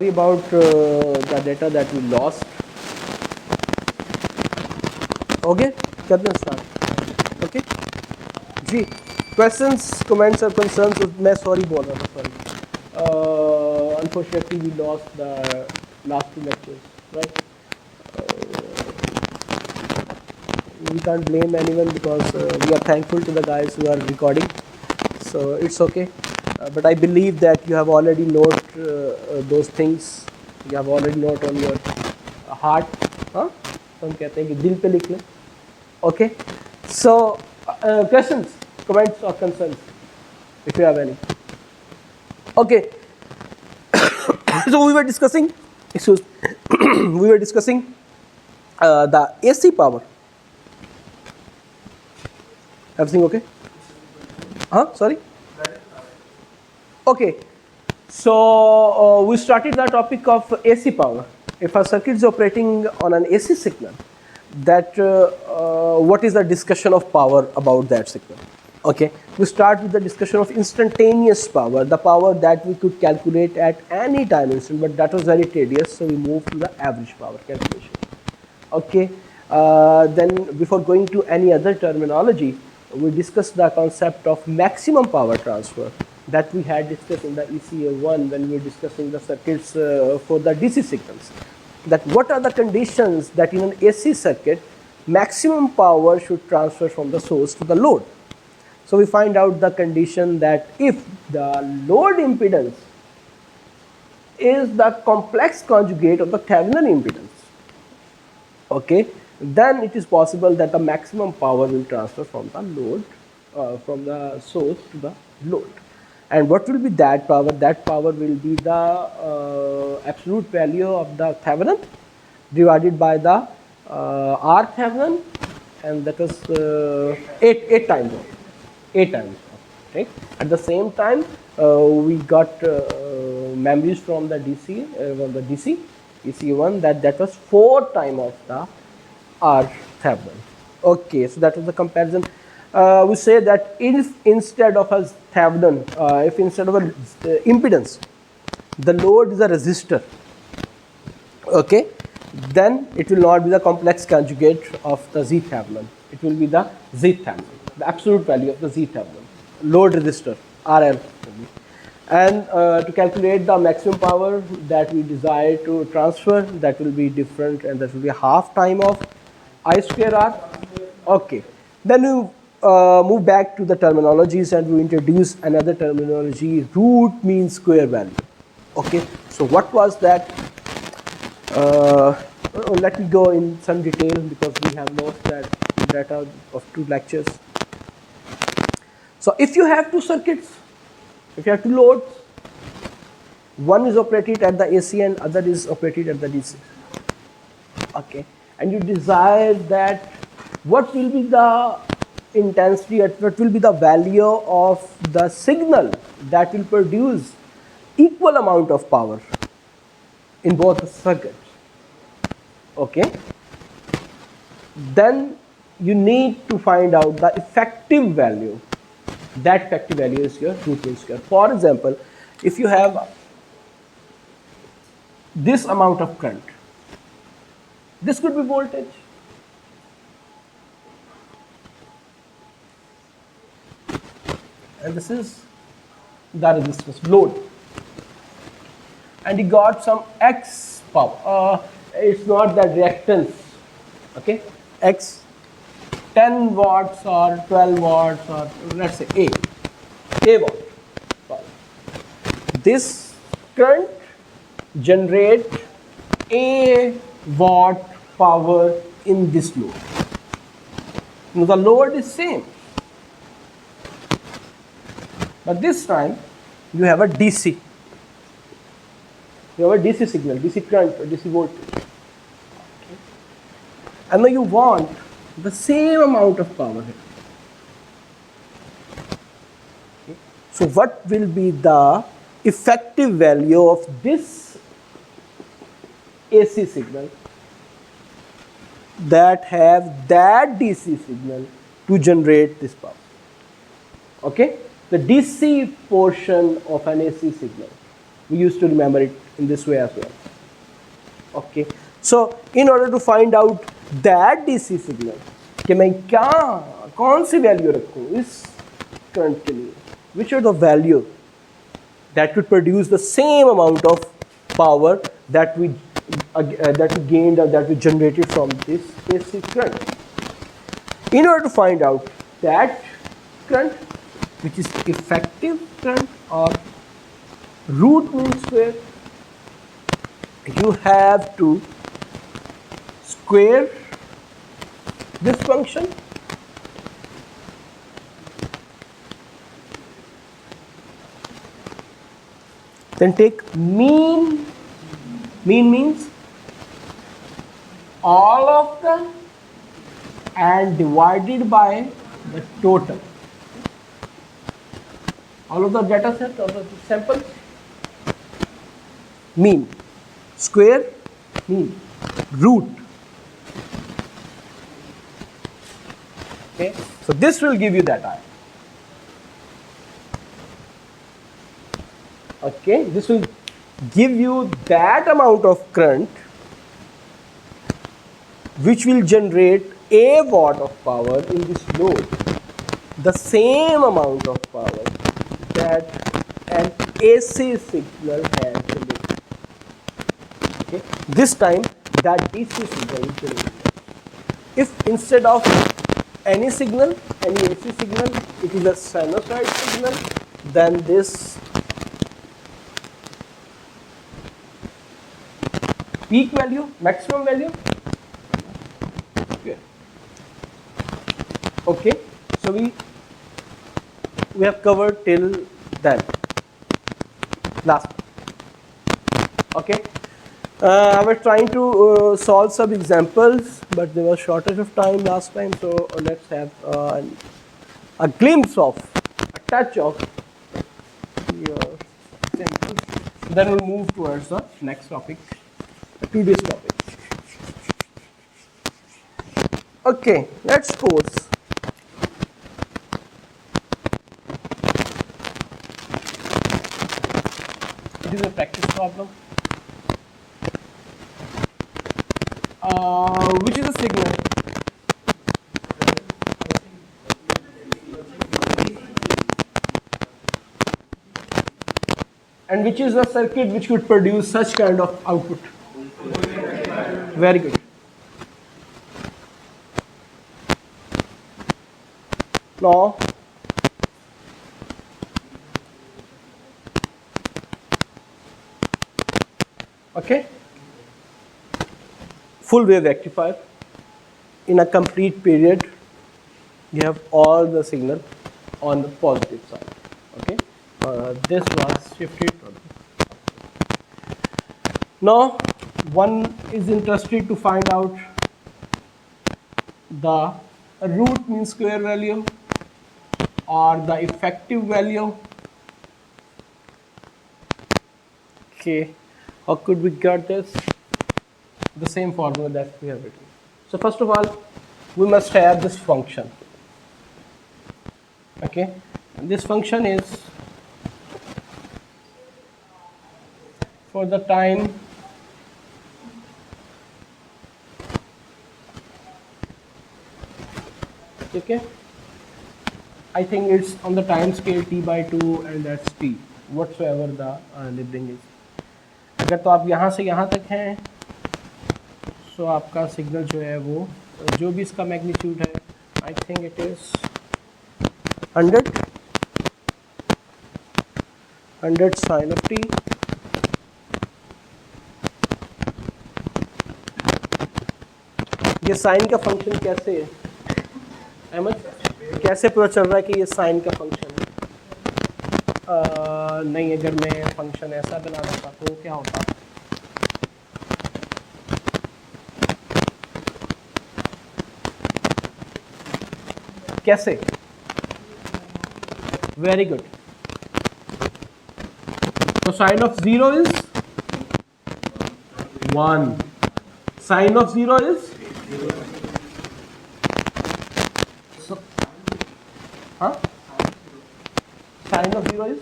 About the data that we lost. Okay, करते हैं start. Okay, ji questions, comments or concerns. मैं sorry बोल रहा था, sorry. Unfortunately, we lost the last two lectures, right? We can't blame anyone because we are thankful to the guys who are recording, so it's okay. But I believe that you have already noted those things. You have already noted on your heart. हाँ हम कहते हैं कि दिल पे लिख लें. Okay. So questions, comments or concerns, if you have any. Okay. So we were discussing. We were discussing the AC power. Everything okay? Huh? Sorry. Okay, so we started the topic of AC power. If a circuit is operating on an AC signal, that what is the discussion of power about that signal? Okay, we start with the discussion of instantaneous power, the power that we could calculate at any time instant, but that was very tedious, so we moved to the average power calculation. Okay, then before going to any other terminology, we discussed the concept of maximum power transfer that we had discussed in the ECA I when we were discussing the circuits for the DC signals. That what are the conditions that in an AC circuit maximum power should transfer from the source to the load. So we find out the condition that if the load impedance is the complex conjugate of the Thevenin impedance, okay, then it is possible that the maximum power will transfer from the load, from the source to the load. And what will be that power? That power will be the absolute value of the Thevenin divided by the R Thevenin, and that was 8 times. 8 times. Right? At the same time, we got memories from the DC ECA I that was 4 times of the R Thevenin. Okay, so that was the comparison. We say that if instead of a Thevenin, if instead of a impedance, the load is a resistor, okay, then it will not be the complex conjugate of the Z Thevenin. It will be the Z Thevenin, the absolute value of the Z Thevenin, load resistor, RL. And to calculate the maximum power that we desire to transfer, that will be different, and that will be half time of I square R. Okay. Then we move back to the terminologies and we introduce another terminology, root mean square value. Okay. So what was that? Let me go in some detail because we have lost that data of 2 lectures. So if you have 2 circuits, if you have 2 loads, one is operated at the AC and other is operated at the DC. Okay. And you desire that what will be the intensity, what will be the value of the signal that will produce equal amount of power in both the circuits. Okay. Then you need to find out the effective value. That effective value is your root mean square. For example, if you have this amount of current, this could be voltage. And this is the resistance load. And you got some X power. It's not the reactance. Okay, X, 10 watts or 12 watts or let's say A watt power. This current generate A watt power in this load. Now the load is same, but this time you have a DC. You have a DC signal, DC current, or DC voltage. Okay. And now you want the same amount of power here. Okay. So what will be the effective value of this AC signal that have that DC signal to generate this power? Okay, the DC portion of an AC signal We used to remember it in this way as well. Okay. So in order to find out that DC signal, कि मैं क्या कौन सी value रखूँ इस current के लिए, which are the value that would produce the same amount of power that we gained or that we generated from this AC current. In order to find out that current, which is effective current or root mean square, you have to square this function then take mean. Mean means all of them and divided by the total. All of the data set or the samples. Mean. Square, mean. Root. Okay. So this will give you that I. Okay. This will give you that amount of current which will generate a watt of power in this load, the same amount of power that an AC signal has generated. Okay. This time that DC signal is generated. If instead of any signal, any AC signal, it is a sinusoid signal, then this peak value, maximum value. Okay, so we have covered till then. Last. Okay, I was trying to solve some examples, but there was shortage of time last time. So let's have a glimpse of, a touch of your examples. Then we'll move towards the next topic. Today's topic. Okay, let's suppose it is a practice problem. Which is a signal? And which is the circuit which could produce such kind of output? Very good. Now, okay, full wave rectifier in a complete period, you have all the signal on the positive side. Okay, this was shifted. Now, one is interested to find out the root mean square value or the effective value. Okay, how could we get this? The same formula that we have written. So first of all, we must have this function. Okay, and this function is for the time okay, I think it's on the time scale t by 2 and that's t whatsoever the labeling is. अगर तो आप यहाँ से यहाँ तक हैं तो आपका सिग्नल जो है वो जो भी इसका मैग्नीट्यूड है I think it is 100 sine of T ये साइन का फंक्शन कैसे है अहमद कैसे पता चल रहा है कि ये साइन का फंक्शन है नहीं अगर मैं फंक्शन ऐसा बना देता तो क्या होता कैसे वेरी गुड तो sine of 0 is 1 sine of 0 is हाँ sine of 0 is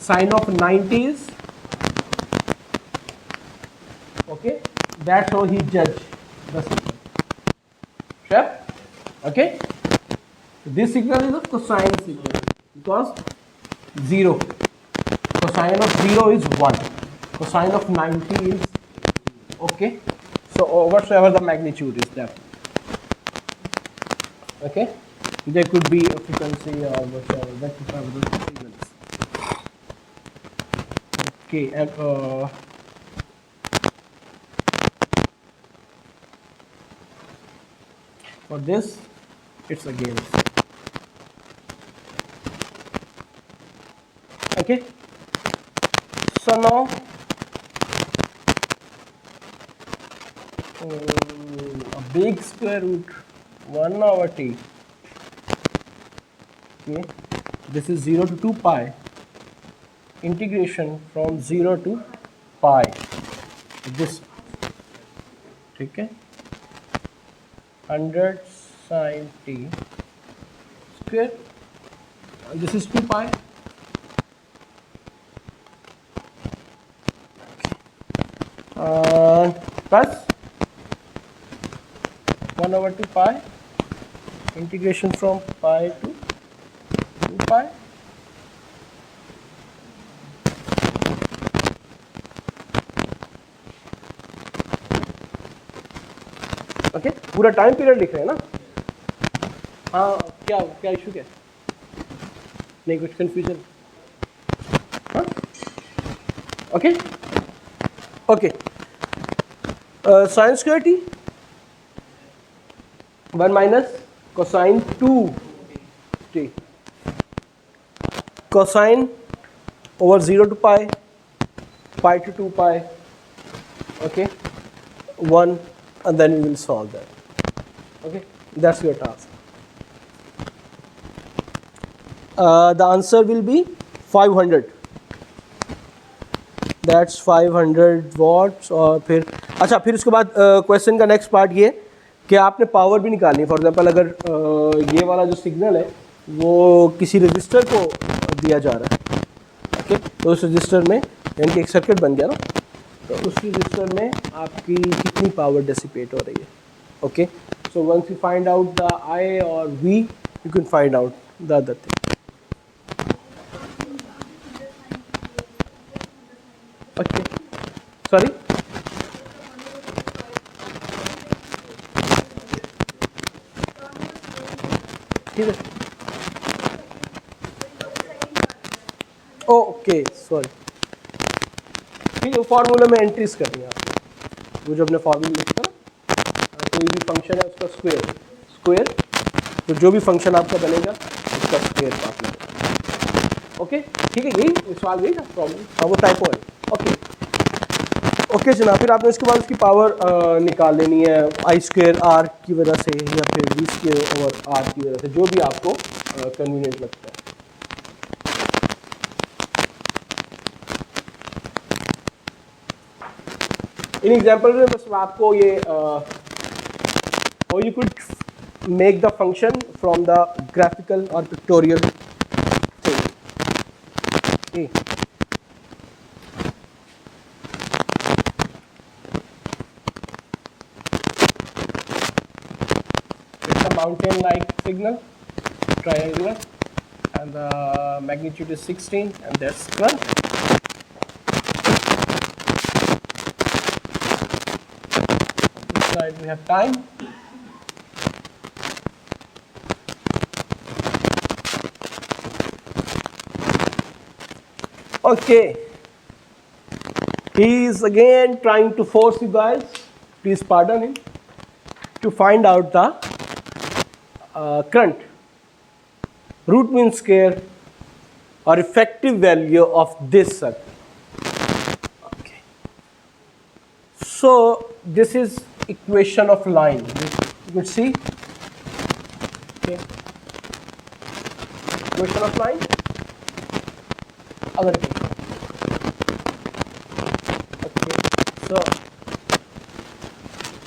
sine of 90 is, okay, that's how he judged the signal. Sure? Okay? This signal is a cosine signal because 0. Cosine of 0 is 1. Cosine of 90 is, okay. So whatsoever the magnitude is that. Okay? There could be a frequency or whatever, that could have the signals. Okay, and for this, it's again. Okay, so now a big square root 1 over t. Okay, this is 0 to 2 pi. Integration from 0 to pi. This, okay, 100 sine t square. This is 2 pi. Plus 1 over 2 pi, integration from pi to 2 pi. Okay, पूरा time period लिख रहे हैं ना? हाँ, क्या क्या issue क्या है? नहीं कुछ कंफ्यूजन? हाँ, okay okay, sine square T 1 minus cosine 2 T, cosine over 0 to pi, pi to 2 pi, okay, 1, and then we will solve that. Okay, that's your task. The answer will be 500. That's 500 watts. और फिर अच्छा, फिर उसके बाद question का next part ये कि आपने पावर भी निकालनी है. फॉर एग्जांपल अगर ये वाला जो सिग्नल है वो किसी रजिस्टर को दिया जा रहा है, ओके, तो उस रजिस्टर में यानी कि एक सर्किट बन गया ना, तो उस रजिस्टर में आपकी कितनी पावर डिसिपेट हो रही है. Okay, so once you find out the I or V, you can find out the other thing. Okay, sorry, ठीक है, ओके, सॉरी, ठीक है, फॉर्मूला में एंट्रीज करनी है आपको. वो जो अपने फॉर्मूला लिखता है ना, कोई भी फंक्शन है उसका स्क्वायर, स्क्वायर, तो जो भी फंक्शन आपका बनेगा उसका स्क्वायर आप लेंगे. ओके, ठीक है, यही सवाल, यही था प्रॉब्लम. हाँ, वो टाइपो है. ओके ओके जनाब, फिर आपने इसके बाद उसकी पावर निकाल लेनी है आई स्क्वायर आर की वजह से या फिर वी स्क्वायर ओवर आर की वजह से, जो भी आपको कन्वीनियंट लगता है. इन एग्जाम्पल में बस आपको ये और you could make the function from the graphical or pictorial thing. It's a mountain-like signal, triangular, and the magnitude is 16, and that's current. We have time. Okay, he is again trying to force you guys, please pardon him, to find out the current, root mean square or effective value of this circuit. Okay, so this is equation of line. You could see, okay, equation of line, other thing. Okay, so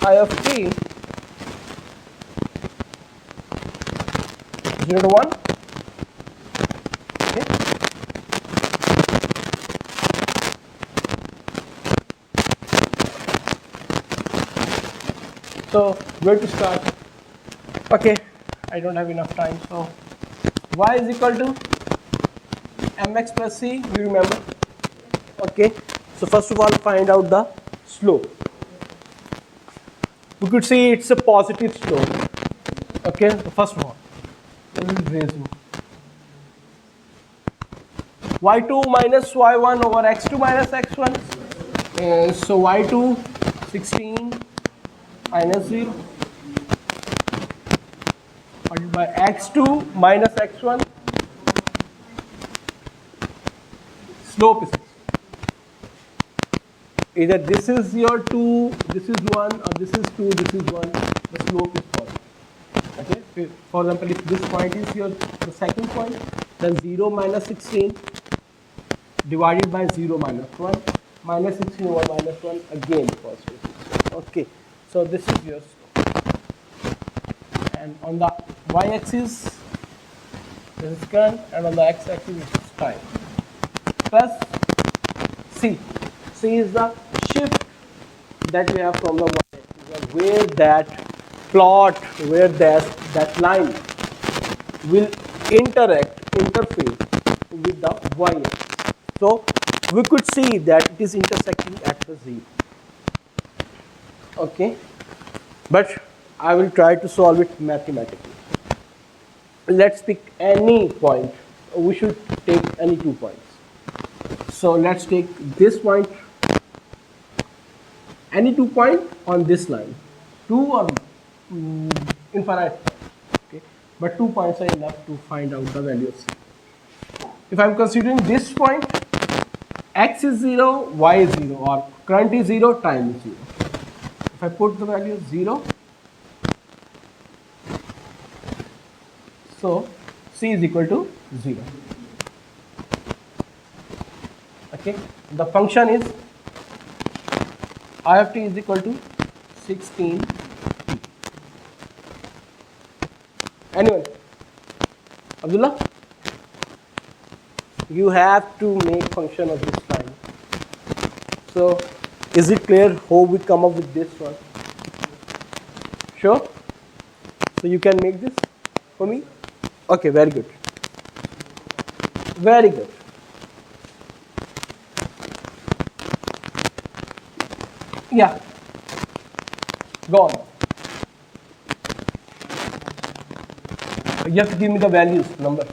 I of t 0 to 1, okay, So where to start? Okay, I don't have enough time. So y is equal to mx plus c, you remember? Okay, so first of all find out the slope. We could see it's a positive slope. Okay, so first of all, we will raise y2 minus y1 over x2 minus x1. So y2 16 minus 0 divided by x2 minus x1. Slope is either this is your 2, this is 1, or this is 2, this is 1. The slope is positive. Okay. For example, if this point is the second point, then 0 minus 16 divided by 0 minus 1, minus 16 over minus 1, again positive. Okay, so this is your slope. And on the y-axis, this is current, and on the x-axis, it is time. Plus c. C is the shift that we have from the y-axis, where that plot, where that line will interface with the y-axis. So we could see that it is intersecting at the 0. Okay, but I will try to solve it mathematically. Let's pick any point. We should take any 2 points. So let's take this point, any 2 points on this line, 2 or infinite. Okay, but 2 points are enough to find out the value of c. If I am considering this point, x is 0, y is 0, or current is 0, time is 0. If I put the value 0, so c is equal to 0. Okay, the function is I of t is equal to 16. Anyone? Abdullah? You have to make function of this line. So is it clear how we come up with this one? Sure? So you can make this for me? Okay, very good. Very good. Yeah. Go on. You have to give me the values, number.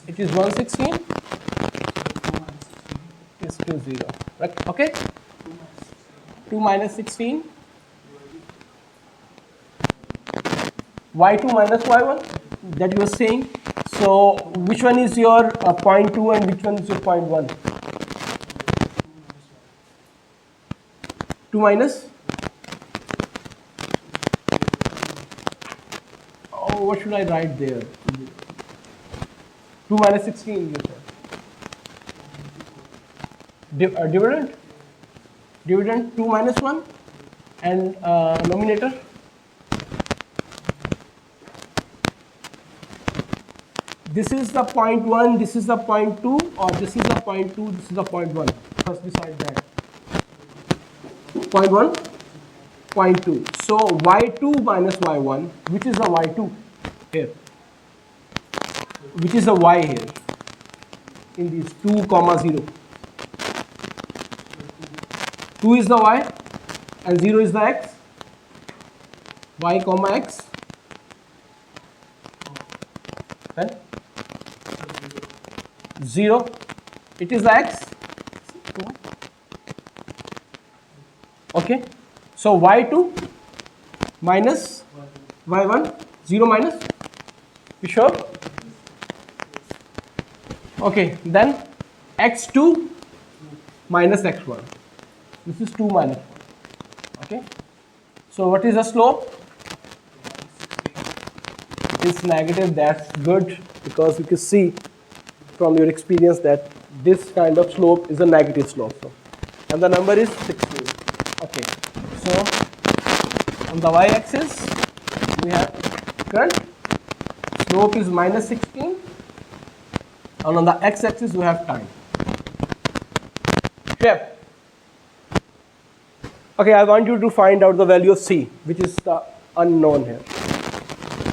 It is 116. It is 20. Right? Okay? 2 minus 16. y2 minus y1 that you were saying. So which one is your point 2 and which one is your point 1? 2 minus? Oh, what should I write there? 2 minus 16, you said. Dividend? Dividend 2 minus 1 and nominator? This is the point 1, this is the point 2, or this is the point 2, this is the point 1. First decide that. Point 1, point 2. So y2 minus y1, which is the y2 here? Which is the y here? In these 2, 0. 2 is the y and 0 is the x. Y, x. Then 0, it is the x. Okay, so y2 minus y1, 0 minus, you sure? Okay, then x2 minus x1, this is 2 minus 1. Okay, so what is the slope? It is negative. That's good, because you can see from your experience that this kind of slope is a negative slope. So, and the number is 16. Okay, so on the y-axis we have current, slope is minus 16, and on the x-axis we have time. Step. Okay, I want you to find out the value of C, which is the unknown here.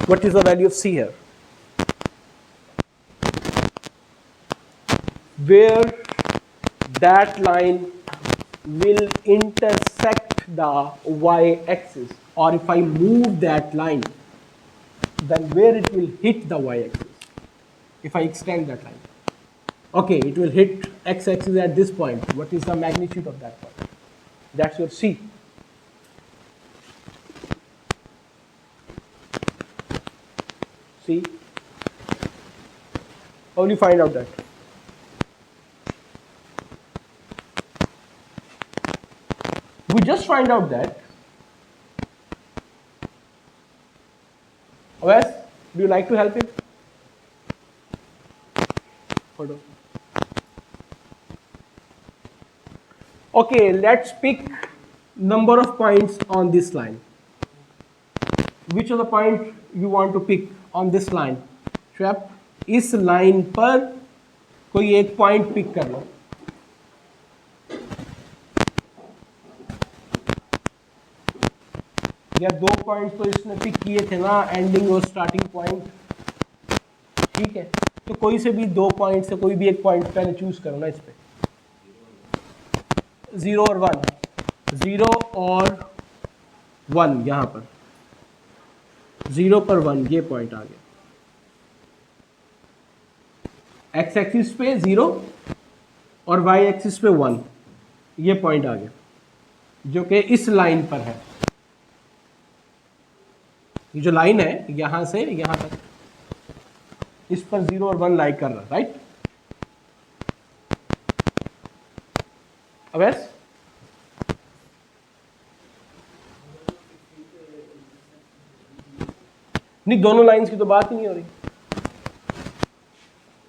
What is the value of C here? Where that line will intersect the y-axis, or if I move that line, then where it will hit the y-axis, if I extend that line. Okay, it will hit x-axis at this point. What is the magnitude of that point? That's your C. See? How will you find out that? We just find out that. Wes, do you like to help him? Hold on. Okay, let's pick number of points on this line. Which of the point you want to pick on this line? Shweb, इस line पर कोई एक point pick कर लो. या दो points तो इसने pick किए थे ना, एंडिंग और स्टार्टिंग पॉइंट. ठीक है, तो कोई से भी दो पॉइंट से कोई भी एक पॉइंट पहले चूज करो ना. इस पे 0 और 1, 0 और 1, यहां पर 0 पर 1 ये पॉइंट आ गया. एक्स एक्सिस पे 0 और वाई एक्सिस पे 1 ये पॉइंट आ गया, जो कि इस लाइन पर है. ये जो लाइन है यहां से यहां तक, इस पर 0 और 1 लाई कर रहा है. राइट? अब नहीं, दोनों लाइंस की तो बात ही नहीं हो रही.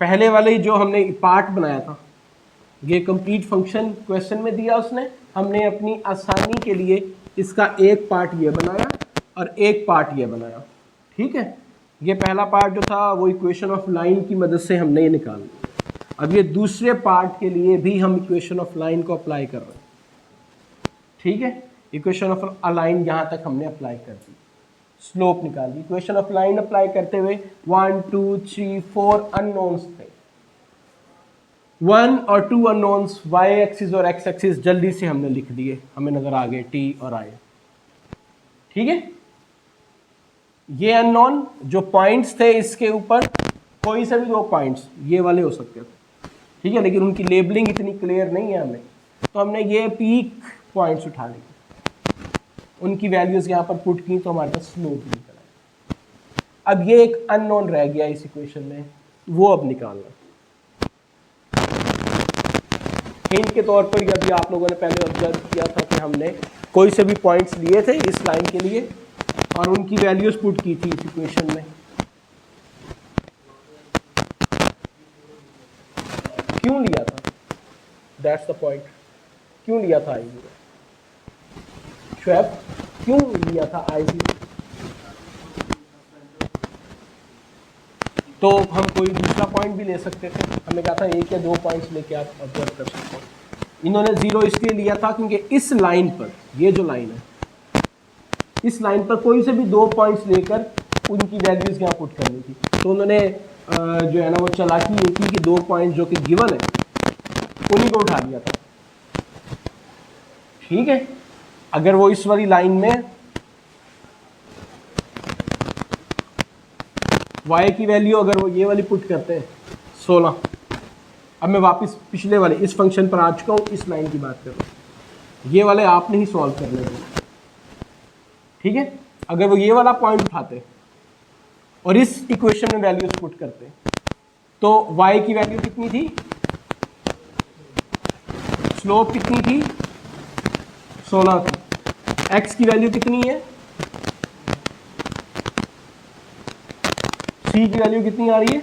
पहले वाले जो हमने पार्ट बनाया था, ये कंप्लीट फंक्शन क्वेश्चन में दिया उसने. हमने अपनी आसानी के लिए इसका एक पार्ट ये बनाया और एक पार्ट ये बनाया. ठीक है, ये पहला पार्ट जो था वो इक्वेशन ऑफ लाइन की मदद से हमने ये निकाल लिया. अब ये दूसरे पार्ट के लिए भी हम इक्वेशन ऑफ लाइन को अप्लाई कर रहे हैं. ठीक है, इक्वेशन ऑफ लाइन यहाँ तक हमने अप्लाई कर दी. स्लोप निकाल दी. इक्वेशन ऑफ लाइन अप्लाई करते हुए 1 2 3 4 अननोन्स थे. 1 और 2 अननोन्स वाई एक्सिस और एक्स एक्सिस जल्दी से हमने लिख दिए. हमें नजर आ गए टी और आई. ठीक है, ये अननोन जो पॉइंट्स थे इसके ऊपर कोई से भी दो पॉइंट्स ये वाले हो सकते थे. ठीक है, लेकिन उनकी लेबलिंग इतनी क्लियर नहीं है हमें, तो हमने ये पीक पॉइंट्स उठा लिए, उनकी वैल्यूज यहाँ पर पुट की, तो हमारे पास स्लोप निकल आया. अब ये एक अननोन रह गया इस इक्वेशन में, वो अब निकालना. हिंट के तौर पर यदि आप लोगों ने पहले ऑब्जर्व किया था कि हमने कोई से भी पॉइंट्स लिए थे इस लाइन के लिए और उनकी वैल्यूज पुट की थी इस इक्वेशन में. क्यों लिया था? That's the point. क्यों लिया था आई0? श्वेब, क्यों लिया था I0? तो हम कोई दूसरा पॉइंट भी ले सकते थे. हमने कहा था एक या दो पॉइंट्स लेके आप ऑब्जर्व कर सकते हो. इन्होंने 0 इसलिए लिया था क्योंकि इस लाइन पर, ये जो लाइन है, इस लाइन पर कोई से भी दो पॉइंट्स लेकर उनकी वैल्यूज यहाँ पुट करनी थी. तो उन्होंने जो है ना वो चालाकी ये की कि दो पॉइंट जो कि गिवन है उन्हीं को उठा लिया था. ठीक है, अगर वो इस वाली लाइन में y की वैल्यू अगर वो ये वाली पुट करते हैं 16. अब मैं वापस पिछले वाले इस फंक्शन पर आ चुका हूँ, इस लाइन की बात कर रहा हूँ. ये वाले आपने ही सॉल्व करने थे. ठीक है, अगर वो ये वाला पॉइंट उठाते और इस इक्वेशन में वैल्यूज पुट करते तो y की वैल्यू कितनी थी? स्लोप कितनी थी? 16 थी. x की वैल्यू कितनी है? c की वैल्यू कितनी आ रही है?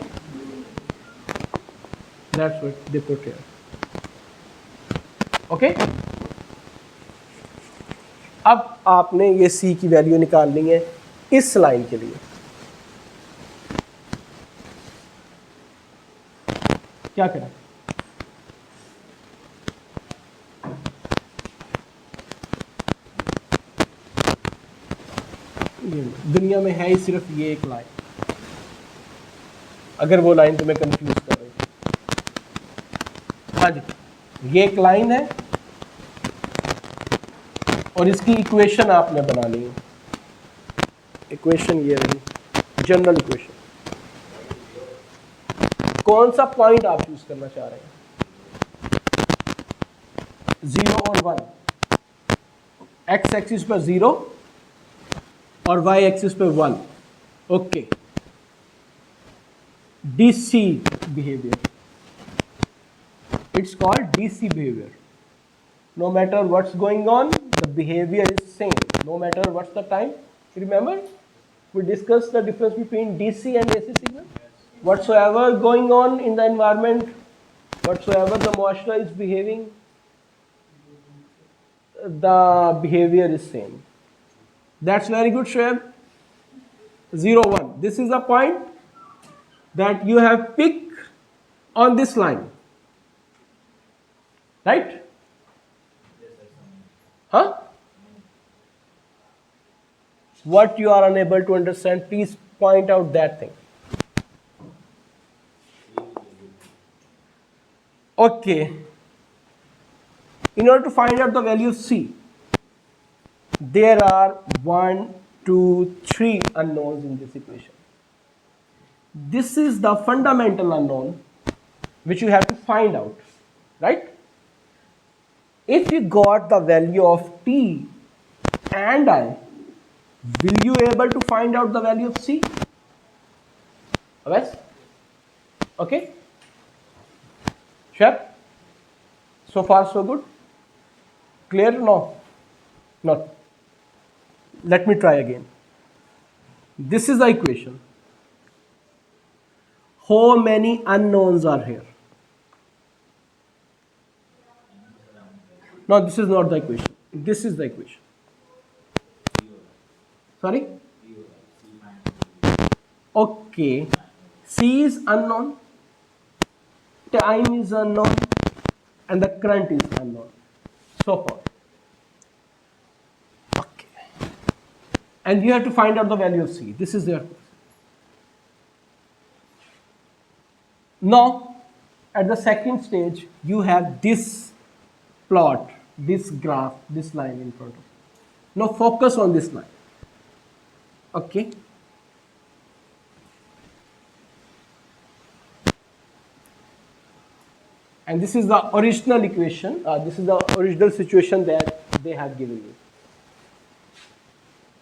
That's what they put here. Okay? अब आपने ये c की वैल्यू निकालनी है इस लाइन के लिए. क्या करें? दुनिया में है ही सिर्फ ये एक लाइन, अगर वो लाइन तुम्हें कंफ्यूज कर रही है। हाँ जी, ये एक लाइन है और इसकी इक्वेशन आपने बनानी है। इक्वेशन ये रही, जनरल इक्वेशन। कौन सा पॉइंट आप चूज करना चाह रहे हैं, 0 और 1? एक्स एक्सिस पर 0 और वाई एक्सिस पे 1। Okay, DC behavior, it's called DC behavior. No matter what's going on, the behavior is same no matter what's the time. Remember we discussed the difference between DC and AC signal. Whatsoever going on in the environment, whatsoever the moisture is behaving, the behavior is same. That's very good, Shoaib. 0 1, this is the point that you have picked on this line, right? Huh? What you are unable to understand, please point out that thing. Okay, in order to find out the value of C, there are 1 2 3 unknowns in this equation. This is the fundamental unknown which you have to find out, right? If you got the value of T and I, will you able to find out the value of C? Yes? Okay? Sure? So far so good? Clear? No? Not. Let me try again. This is the equation. How many unknowns are here? No, this is not the equation. This is the equation. Sorry? Okay. C is unknown, time is unknown, and the current is unknown. So far. Okay. And you have to find out the value of C. This is there. Now, at the second stage, you have this plot, this graph, this line in front of you. Now, focus on this line. Okay. And this is the original equation. This is the original situation that they have given you.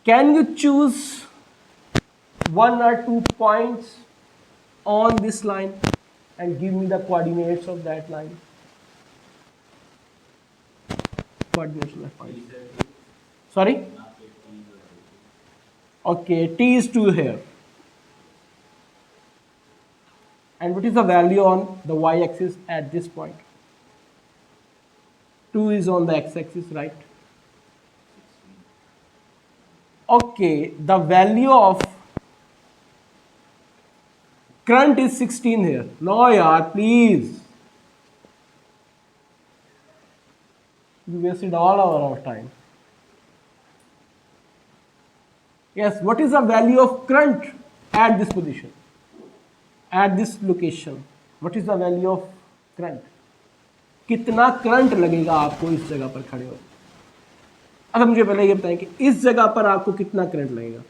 Can you choose 1 or 2 points on this line and give me the coordinates of that line? Coordinates of that point. Sorry? Okay, T is 2 here. And what is the value on the y-axis at this point? 2 is on the x-axis, right? Okay, the value of current is 16 here. No, yaar, please. You wasted all our time. Yes, what is the value of current at this position? At this location? What is the value of current? कितना current लगेगा आपको इस जगह पर खड़े हो? अब मुझे पहले ये बताएं कि इस जगह पर आपको कितना करंट लगेगा?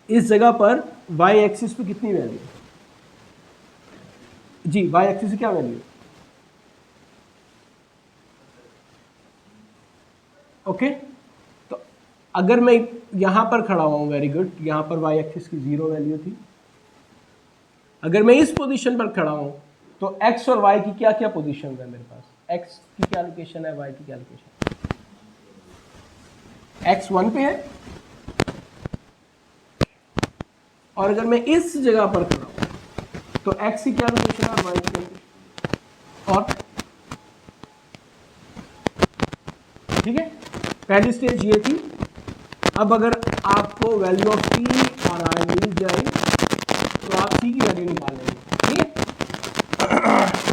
इस जगह पर y एक्सिस पे कितनी वैल्यू है? जी, y एक्सिस की क्या वैल्यू है? ओके, तो अगर मैं यहां पर खड़ा हुआ हूं, वेरी गुड, यहां पर y एक्सिस की 0 वैल्यू थी। अगर मैं इस पोजीशन पर खड़ा हूं तो x और y की क्या क्या पोजीशन है मेरे पास? x की क्या लोकेशन है, y की क्या लोकेशन? x 1 पे है, और अगर मैं इस जगह पर खड़ा हूं तो x की क्या लोकेशन है और y की क्या लोकेशन? और ठीक है, पहली स्टेज ये थी। अब अगर आपको वैल्यू ऑफ t और i मिल जाए तो आप c की वैल्यू निकाल लेंगे। ठीक है,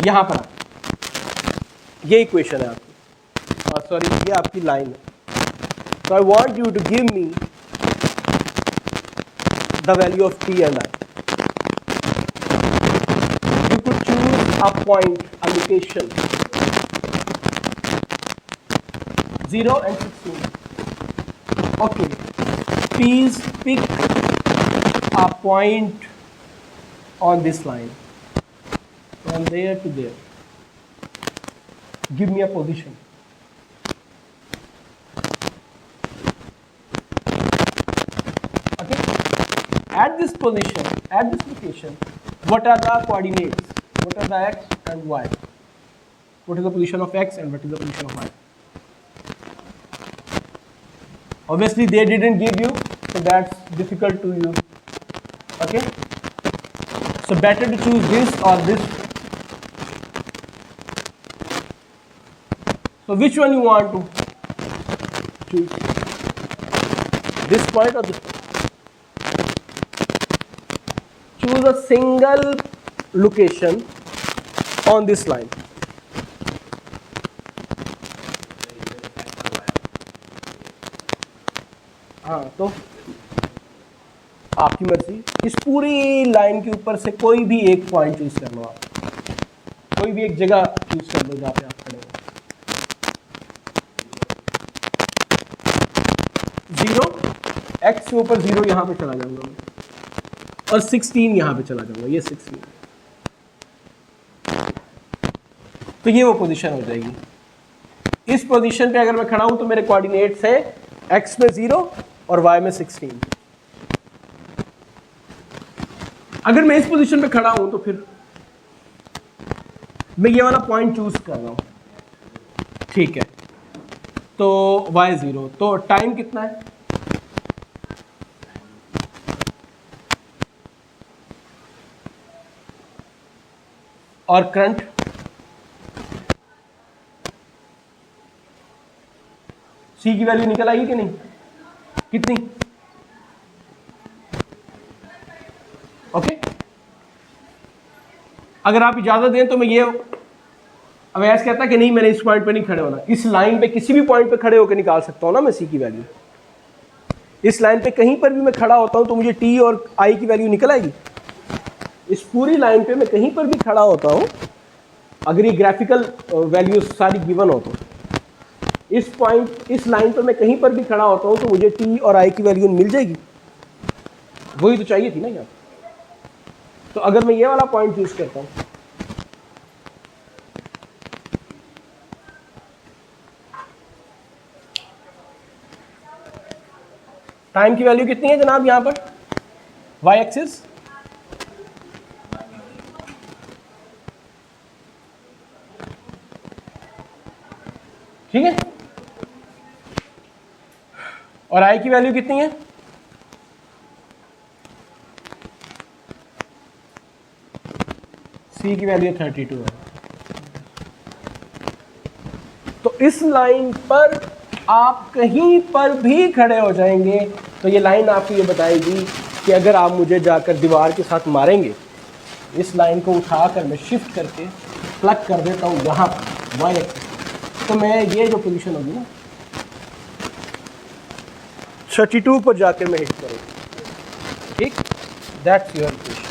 यहां पर ये इक्वेशन है आपकी, और सॉरी ये आपकी लाइन है। So I want you to give me the value of t and I. You could choose a point, a location, 0 and 16. Okay, please pick a point on this line from there to there. Give me a position. Okay, at this position, at this location, what are the coordinates? What are the x and y? What is the position of x and what is the position of y? Obviously they didn't give you, so that's difficult to you. Okay, so better to choose this or this. So which one you want to choose? This point or this point? Choose a single location on this line. हाँ, तो आपकी मर्जी, इस पूरी line के ऊपर से कोई भी एक पॉइंट चूज कर लो आप, कोई भी एक जगह चूज कर लो जहाँ पे आप खड़े हो। 0 x के ऊपर 0 यहाँ पे चला जाऊंगा मैं, और 16 यहाँ पे चला जाऊंगा, ये 16, तो ये वो पोजीशन हो जाएगी। इस पोजीशन पे अगर मैं खड़ा हूं तो मेरे कोऑर्डिनेट्स हैं x में 0 और y में 16। अगर मैं इस पोजीशन पे खड़ा हूं तो फिर मैं ये वाला पॉइंट चूज कर रहा हूं, ठीक है, तो y 0, तो टाइम कितना है? और करंट C की वैल्यू निकल आई कि नहीं? कितनी? ओके, अगर आप इजाजत दें तो मैं ये अवैस कहता कि नहीं मैंने इस पॉइंट पे नहीं खड़े होना, इस लाइन पे किसी भी पॉइंट पे खड़े होकर निकाल सकता हूं ना मैं C की वैल्यू। इस लाइन पे कहीं पर भी मैं खड़ा होता हूं तो मुझे T और I की वैल्यू निकल आएगी। इस पूरी लाइन पे मैं कहीं पर भी खड़ा होता हूं, अगर ये ग्राफिकल वैल्यूज सारी गिवन हो तो इस पॉइंट, इस लाइन पर मैं कहीं पर भी खड़ा होता हूं तो मुझे टी और आई की वैल्यू मिल जाएगी। वही तो चाहिए थी ना यार। तो अगर मैं ये वाला पॉइंट चूज करता हूं, टाइम की वैल्यू कितनी है जनाब यहां पर? वाई एक्सिस ठीक है, और आई की वैल्यू कितनी है? सी की वैल्यू 32 है। तो इस लाइन पर आप कहीं पर भी खड़े हो जाएंगे तो ये लाइन आपको ये बताएगी कि अगर आप मुझे जाकर दीवार के साथ मारेंगे, इस लाइन को उठाकर मैं शिफ्ट करके प्लग कर देता हूँ यहाँ पर वाई एक्सिस, तो मैं ये जो पोजीशन होगी ना 32 पर जाकर मैं हिट करूँगा, ठीक, that's your equation.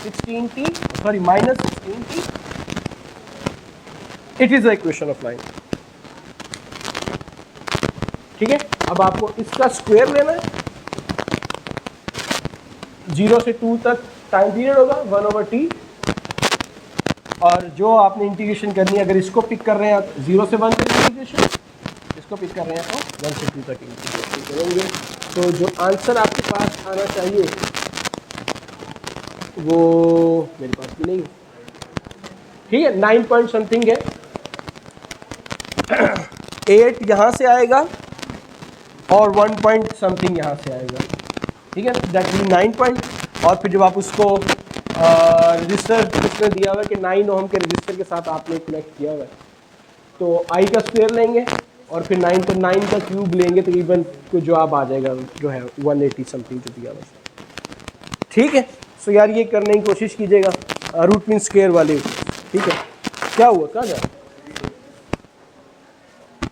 16t, sorry minus 16t, it is the equation of line. ठीक है, अब आपको इसका स्क्वायर लेना है। 0 से 2 तक टाइम पीरियड होगा 1/t, और जो आपने इंटीग्रेशन करनी है, अगर इसको पिक कर रहे हैं आप 0 से 1 तक इंटीग्रेशन, इसको पिक कर रहे हैं तो 1 से 2 तक इंटीग्रेशन करेंगे। तो जो आंसर आपके पास आना चाहिए वो मेरे पास भी नहीं है, ठीक है, 9 पॉइंट समथिंग है। 8 यहाँ से आएगा और 1 पॉइंट समथिंग यहाँ से आएगा, ठीक है, दैट मीन 9 पॉइंट। और फिर जब आप उसको रजिस्टर इसमें दिया हुआ है कि 9 ओम के रजिस्टर के साथ आपने कनेक्ट किया हुआ है, तो आई का स्क्वायर लेंगे और फिर 9 तो 9 का क्यूब लेंगे, तकरीबन तो जवाब आ जाएगा जो है 180 समथिंग जो दिया हुआ है। ठीक है, सो यार ये करने की कोशिश कीजिएगा रूट मीन स्क्वायर वाले, ठीक है। क्या हुआ, कहाँ जा,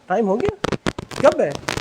टाइम हो गया? कब है